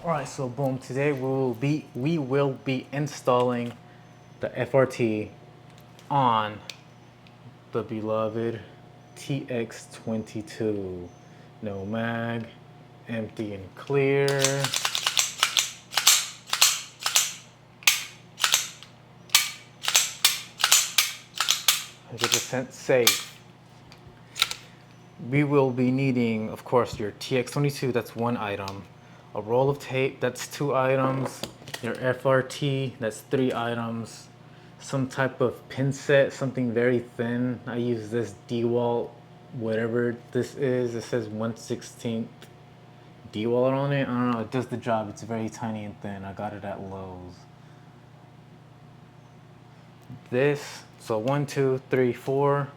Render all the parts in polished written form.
Alright, so boom, today we will be installing the FRT on the beloved TX22. No mag, empty and clear. 100% safe. We will be needing, of course, your TX22, that's one item. A roll of tape, that's 2 items. Your FRT, that's 3 items. Some type of pin set, something very thin. I use this DeWalt, whatever this is. It says 1/16 DeWalt on it. I don't know, it does the job. It's very tiny and thin. I got it at Lowe's. This, so 1, 2, 3, 4.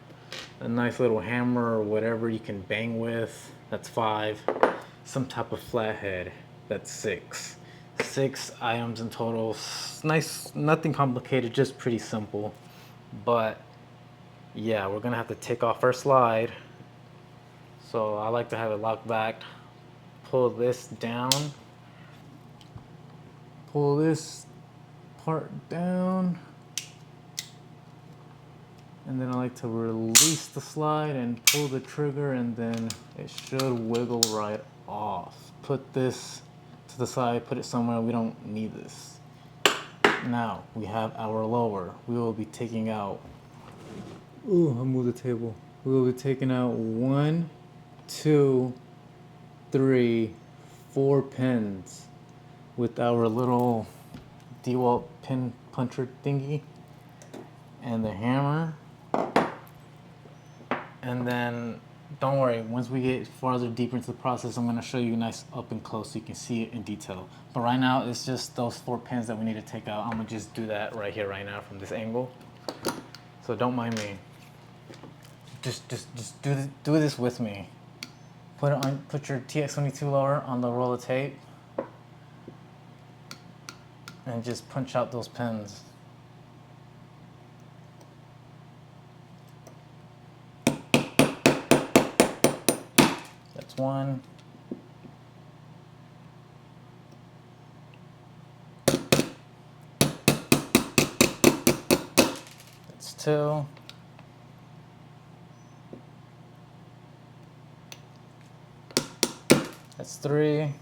A nice little hammer or whatever you can bang with, that's 5. Some type of flathead, that's 6. 6 items in total. Nice, nothing complicated, just pretty simple. But yeah, we're gonna have to take off our slide. So I like to have it locked back. Pull this down. Pull this part down. And then I like to release the slide and pull the trigger, and then it should wiggle right off. Put this to the side, put it somewhere, we don't need this. Now we have our lower. We will be taking out, ooh, I moved the table. We will be taking out 1, 2, 3, 4 pins with our little DeWalt pin puncher thingy and the hammer. And then, don't worry, once we get farther deeper into the process, I'm gonna show you nice up and close so you can see it in detail. But right now, it's just those 4 pins that we need to take out. I'm gonna just do that right here, right now from this angle. So don't mind me. Just do this with me. Put your TX22 lower on the roll of tape and just punch out those pins. That's 1. That's 2. That's 3.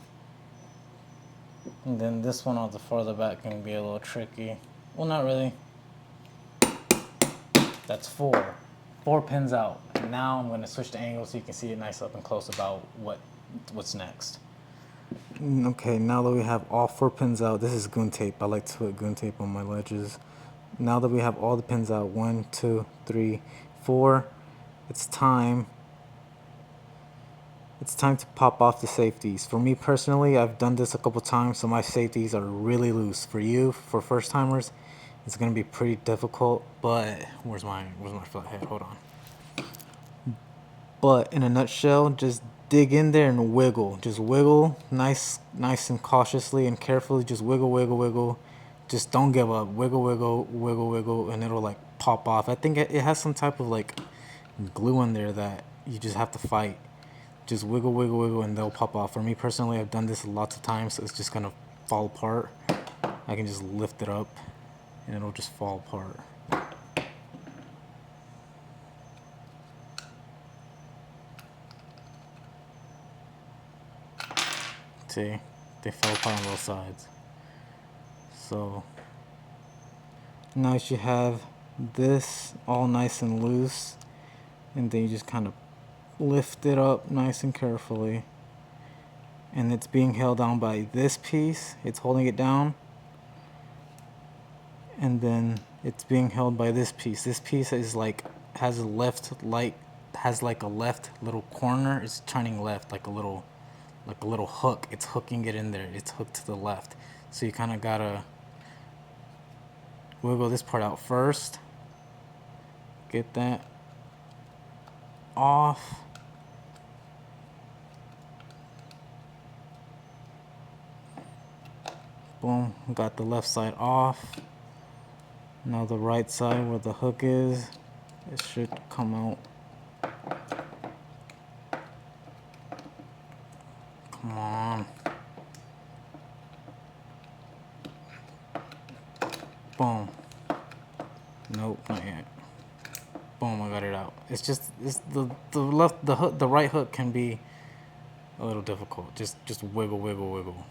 And then this one on the farther back can be a little tricky. Well, not really. That's 4. 4 pins out. And now I'm going to switch the angle so you can see it nice up and close about what's next. Okay, now that we have all 4 pins out, this is goon tape. I like to put goon tape on my ledges. Now that we have all the pins out, 1, 2, 3, 4, it's time. It's time to pop off the safeties. For me personally, I've done this a couple times, so my safeties are really loose. For you, for first timers, it's gonna be pretty difficult. But where's my flathead? Hold on. But in a nutshell, just dig in there and wiggle. Just wiggle, nice and cautiously and carefully. Just wiggle, wiggle, wiggle. Just don't give up. Wiggle, wiggle, wiggle, wiggle, and it'll like pop off. I think it has some type of like glue in there that you just have to fight. Just wiggle, wiggle, wiggle, and they'll pop off. For me personally, I've done this lots of times, so it's just gonna fall apart. I can just lift it up, and it'll just fall apart. See, they fell apart on both sides. So now you have this all nice and loose, and then you just kind of lift it up nice and carefully, and it's being held down by this piece. It's holding it down, and then it's being held by this piece. This piece is like has a left like a left little corner. It's turning left like a little hook. It's hooking it in there. It's hooked to the left. So you kind of gotta wiggle this part out first. Get that off. Boom, got the left side off. Now the right side where the hook is, it should come out. Come on. Boom. Nope, not yet. Boom, I got it out. It's just the right hook can be a little difficult. Just wiggle, wiggle, wiggle.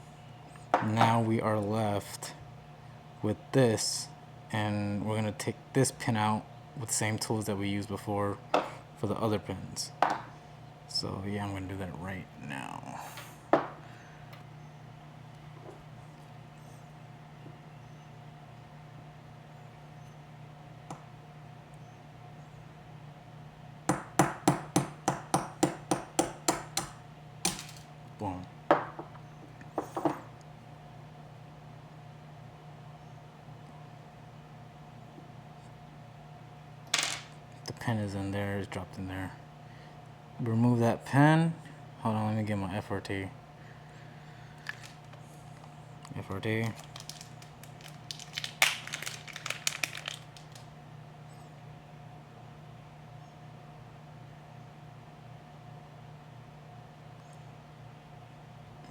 Now we are left with this, and we're gonna take this pin out with the same tools that we used before for the other pins. So yeah, I'm gonna do that right now. Boom. The pin is in there, it's dropped in there. Remove that pin. Hold on, let me get my FRT. FRT.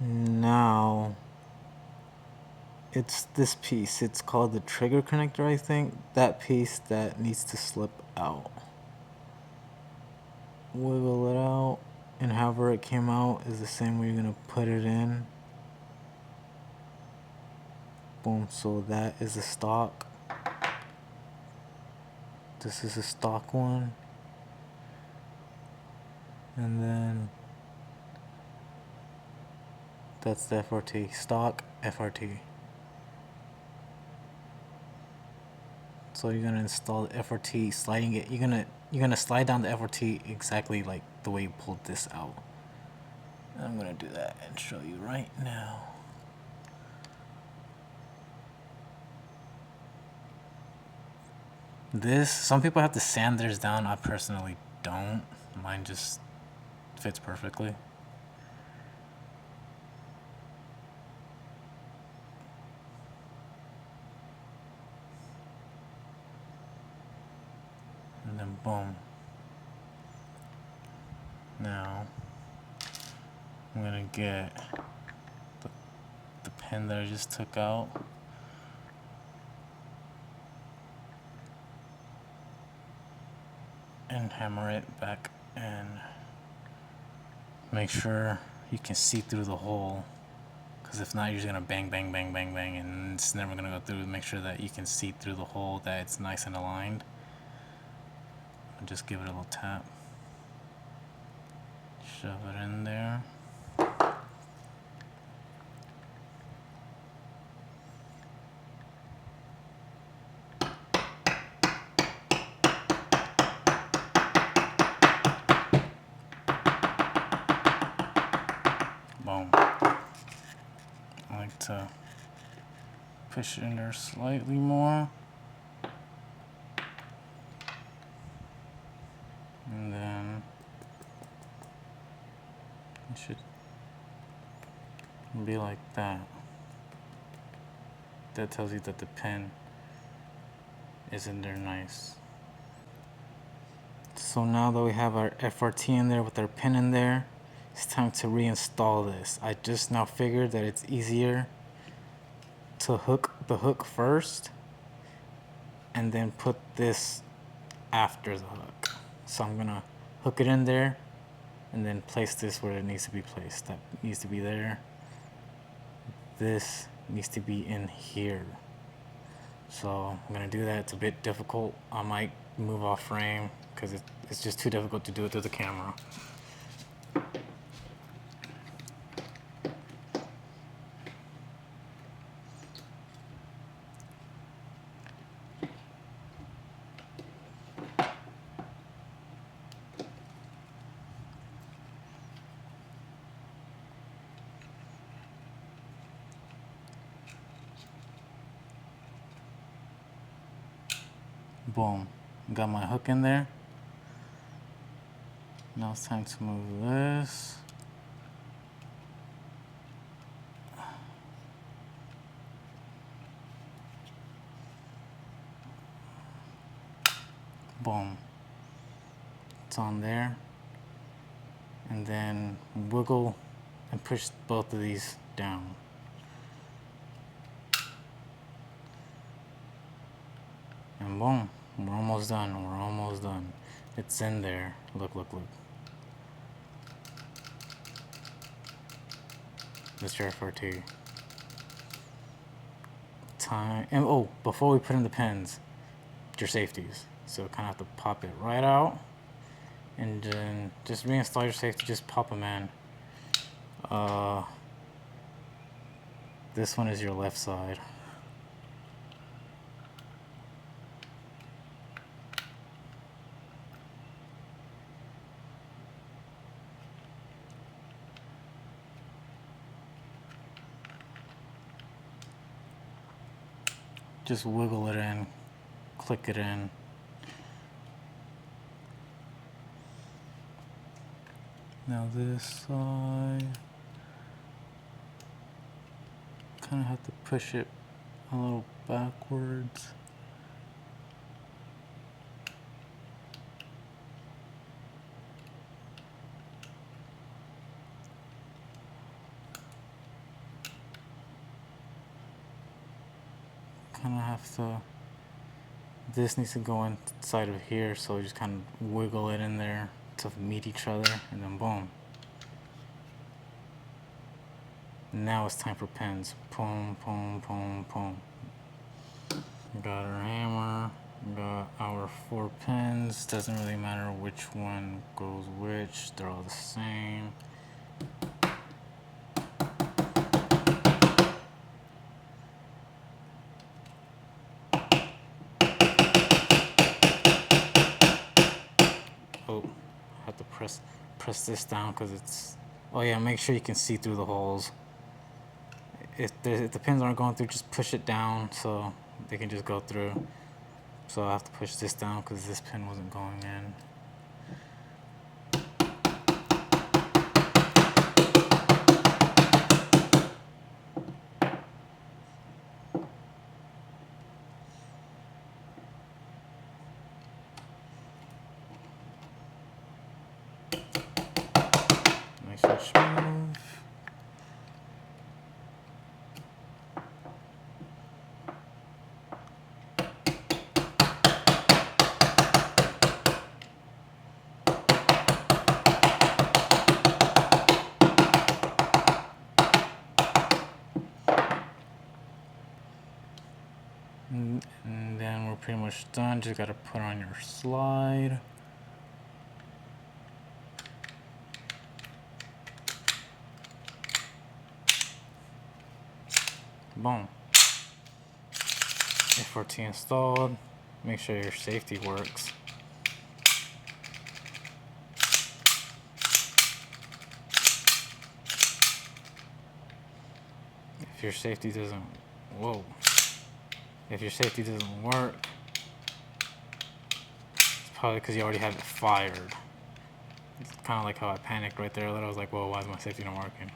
Now it's this piece. It's called the trigger connector, I think. That piece that needs to slip out. Wiggle it out, and however it came out is the same way you're gonna put it in. Boom, so that is a stock. This is a stock one. And then that's the FRT, stock FRT. So you're gonna install the FRT, sliding it. You're gonna slide down the FRT exactly like the way you pulled this out. And I'm gonna do that and show you right now. This, some people have to sand theirs down. I personally don't. Mine just fits perfectly. And then boom. Now I'm gonna get the pin that I just took out. And hammer it back and make sure you can see through the hole, because if not you're just gonna bang bang bang bang bang and it's never gonna go through. Make sure that you can see through the hole, that it's nice and aligned, and just give it a little tap, shove it in there. Boom. I like to push it in there slightly more. And then it should be like that. That tells you that the pin is in there nice. So now that we have our FRT in there with our pin in there, it's time to reinstall this. I just now figured that it's easier to hook the hook first and then put this after the hook. So I'm gonna hook it in there and then place this where it needs to be placed. That needs to be there. This needs to be in here. So I'm gonna do that. It's a bit difficult. I might move off frame because it's just too difficult to do it through the camera. Boom, got my hook in there. Now it's time to move this. Boom, it's on there. And then wiggle and push both of these down. then boom, we're almost done. We're almost done. It's in there. Look, look, look. Mr. FRT. Time. And oh, before we put in the pins, your safeties. So kind of have to pop it right out. And then just reinstall your safety. Just pop them in. This one is your left side. Just wiggle it in, click it in. Now this side, kind of have to push it a little backwards. Kind of have to, this needs to go inside of here, so just kind of wiggle it in there to meet each other, and then boom. Now it's time for pins. Boom, boom, boom, boom. We got our hammer, we got our 4 pins. Doesn't really matter which one goes which, they're all the same. Oh, I have to press this down because it's, oh yeah, make sure you can see through the holes. If the pins aren't going through, just push it down so they can just go through. So I have to push this down because this pin wasn't going in. Nice and smooth. And then we're pretty much done. Just gotta put on your slide. Boom. FRT installed. Make sure your safety works. If your safety doesn't, whoa. If your safety doesn't work, it's probably because you already have it fired. It's kind of like how I panicked right there. I was like, whoa, why is my safety not working?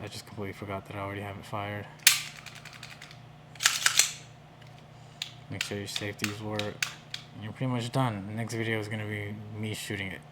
I just completely forgot that I already have it fired. Make sure your safeties work. And you're pretty much done. The next video is going to be me shooting it.